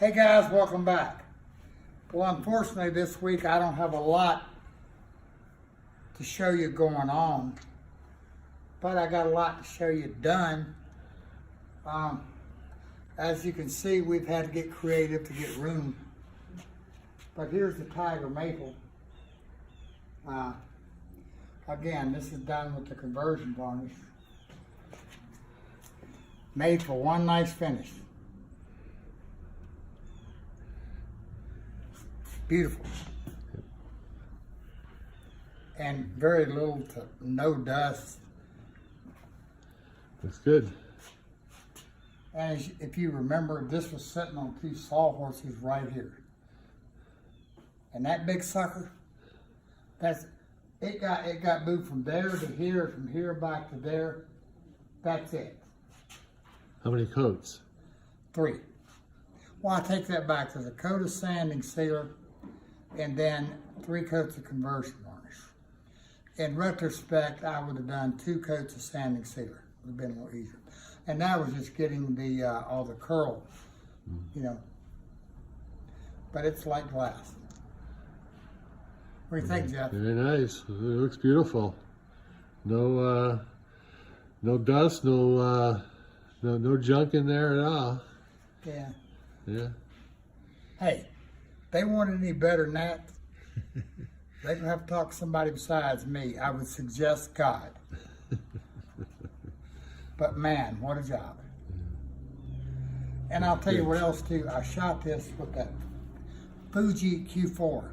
Hey guys, welcome back. Well, unfortunately this week I don't have a lot to show you going on, but I got a lot to show you done. As you can see, we've had to get creative to get room. But here's the tiger maple. Again, this is done with the conversion varnish. Made for one nice finish. Beautiful. And very little to no dust. That's good. And if you remember, this was sitting on two sawhorses right here. And that big sucker, it got moved from there to here, from here back to there. That's it. How many coats? 3. Well, I take that back. There's a coat of sanding sealer and then 3 coats of conversion varnish. In retrospect, I would have done 2 coats of sanding sealer. It would have been a little easier. And that was just getting the all the curl, you know. But it's like glass. What do you think, Jeff? Very nice. It looks beautiful. No dust, no junk in there at all. Yeah. Yeah. Hey, they want any better than that, they're gonna have to talk to somebody besides me. I would suggest God. But man, what a job. And I'll tell you what else too. I shot this with that Fuji Q4,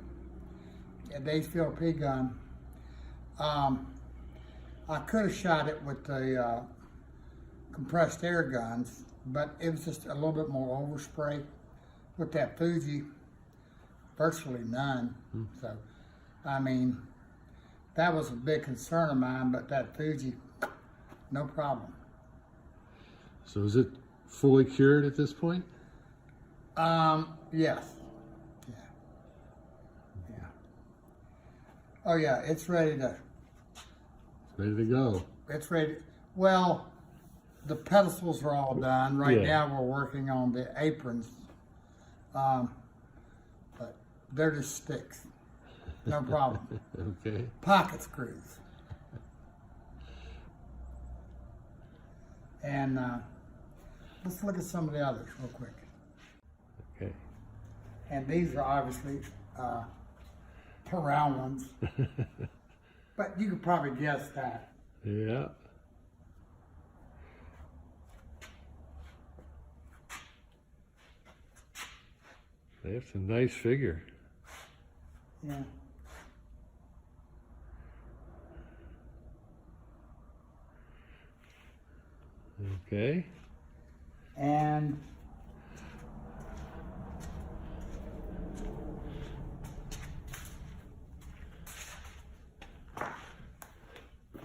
a Daysville P gun. I could have shot it with the compressed air guns, but it was just a little bit more overspray. With that Fuji, virtually none. So, I mean, that was a big concern of mine, but that Fuji, no problem. So is it fully cured at this point? Yes. Yeah. Yeah. Oh yeah, it's ready to. Ready to go. It's ready. Well, the pedestals are all done. Right Yeah. now we're working on the aprons. But they're just sticks. No problem. Okay. Pocket screws. And let's look at some of the others real quick. Okay. And these are obviously the round ones. But you could probably guess that. Yeah. That's a nice figure. Yeah. Okay. And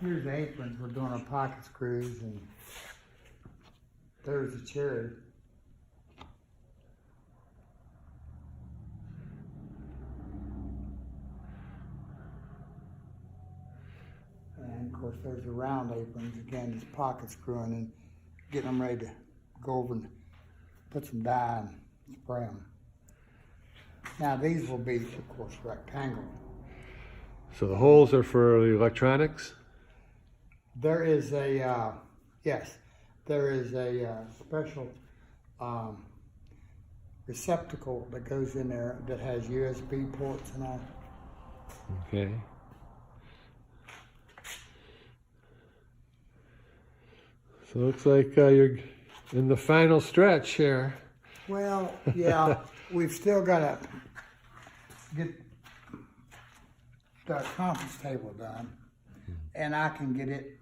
here's the aprons. We're doing our pocket screws, and there's the cherry. And of course, there's the round aprons. Again, just pocket screwing and getting them ready to go over and put some dye and spray them. Now these will be, of course, rectangle. So the holes are for the electronics? There is a, yes, there is a special receptacle that goes in there that has USB ports and all. Okay. So it looks like you're in the final stretch here. Well, yeah, we've still got to get the conference table done, and I can get it.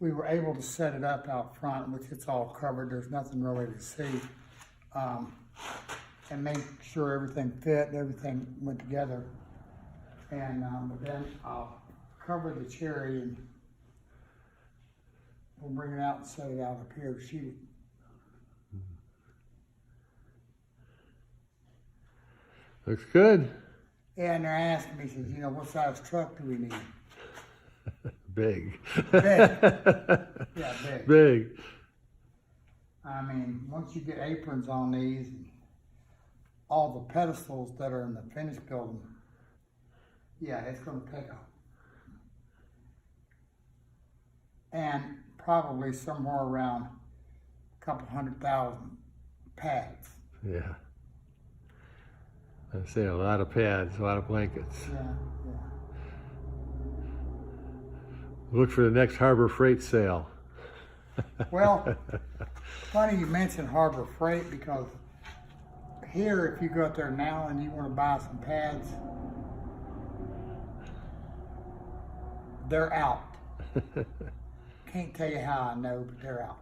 We were able to set it up out front, which it's all covered. There's nothing really to see, and make sure everything fit, everything went together. And but then I'll cover the cherry and we'll bring it out and set it out up here to shoot it. Looks good. Yeah, and they're asking me, says, you know, what size truck do we need? Big. Big. Yeah, big. Big. I mean, once you get aprons on these, all the pedestals that are in the finished building, yeah, it's gonna take off. And probably somewhere around a couple 100,000 pads. Yeah. I say a lot of pads, a lot of blankets. Yeah, yeah. Look for the next Harbor Freight sale. Well, funny you mentioned Harbor Freight, because here, if you go out there now and you want to buy some pads, they're out. Can't tell you how I know, but they're out.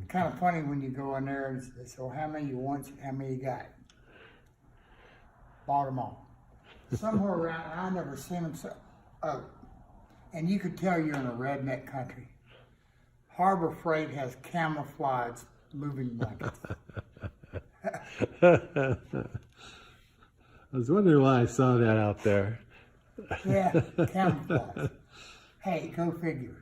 Kind of funny when you go in there and say, so how many you want, how many you got? Bought them all. Somewhere around, I never seen them so, oh, and you could tell you're in a redneck country. Harbor Freight has camouflage moving blankets. I was wondering why I saw that out there. Yeah, camouflage. Hey, go figure.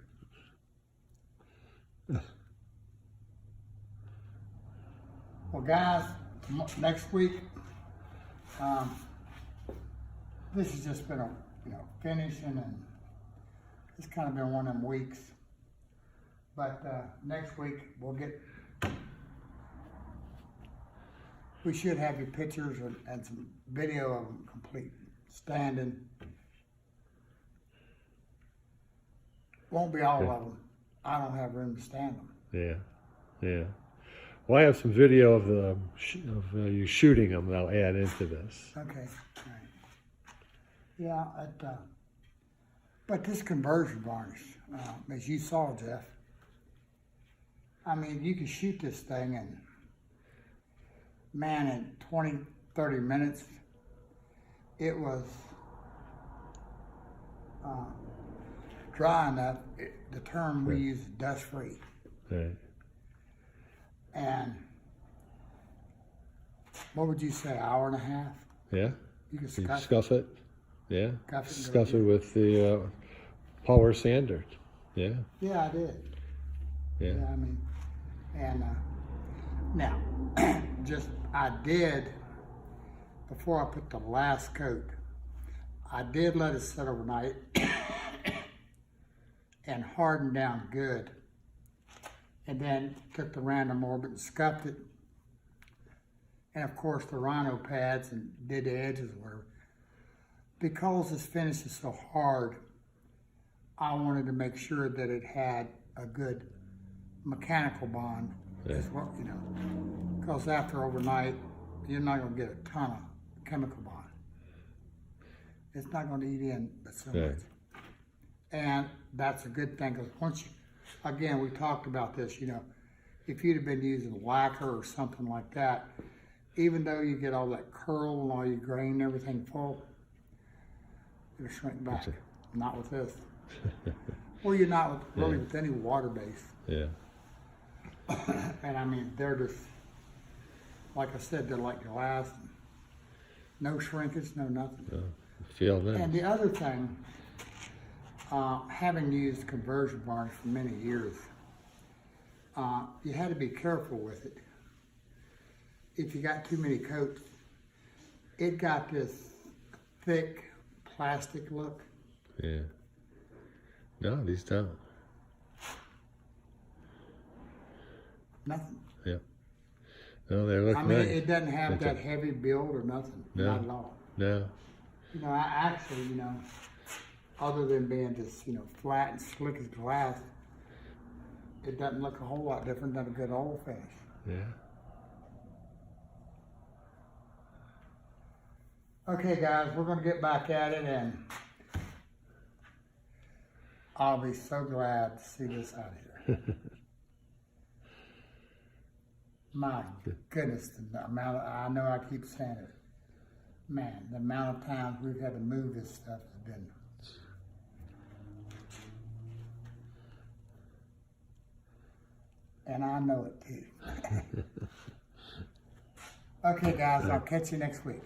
Well, guys, next week, this has just been a, finishing, and it's kind of been one of them weeks. But next week we should have your pictures and some video of them complete, standing. Won't be all of them. I don't have room to stand them. Yeah, yeah. Well, I have some video of you shooting them that I'll add into this. Okay, all right. Yeah, but this conversion varnish, as you saw, Jeff, I mean, you can shoot this thing and, man, in 20, 30 minutes, it was dry enough. The term we use is dust-free. Right. And what would you say, hour and a half? Yeah. You can scuff it. Yeah. Scuff it with the power sander. Yeah. Yeah, I did. Yeah. I mean, and now, I did, before I put the last coat, I did let it sit overnight and harden down good. And then took the random orbit and scuffed it. And of course the rhino pads and did the edges or whatever. Because this finish is so hard, I wanted to make sure that it had a good mechanical bond as well, because after overnight, you're not going to get a ton of chemical bond. It's not going to eat in but so much. And that's a good thing, because once you, again, we talked about this, if you'd have been using lacquer or something like that, even though you get all that curl and all your grain and everything full, it'll shrink back. Not with this. Well, you're not really with any water base. Yeah. And I mean, they're just, like I said, they're like glass. No shrinkage, no nothing. Feel that. And the other thing, having used conversion varnish for many years, you had to be careful with it. If you got too many coats, it got this thick plastic look. Yeah. No, these don't. Nothing. Yeah. No, they look I mean, nice. it doesn't have that heavy build or nothing. No. Not at all. No. I actually, other than being just, flat and slick as glass, it doesn't look a whole lot different than a good oil finish. Yeah. Okay, guys, we're going to get back at it, and I'll be so glad to see this out of here. My goodness, the amount of, I know I keep saying it, man, the amount of times we've had to move this stuff has been. And I know it too. Okay, guys, I'll catch you next week.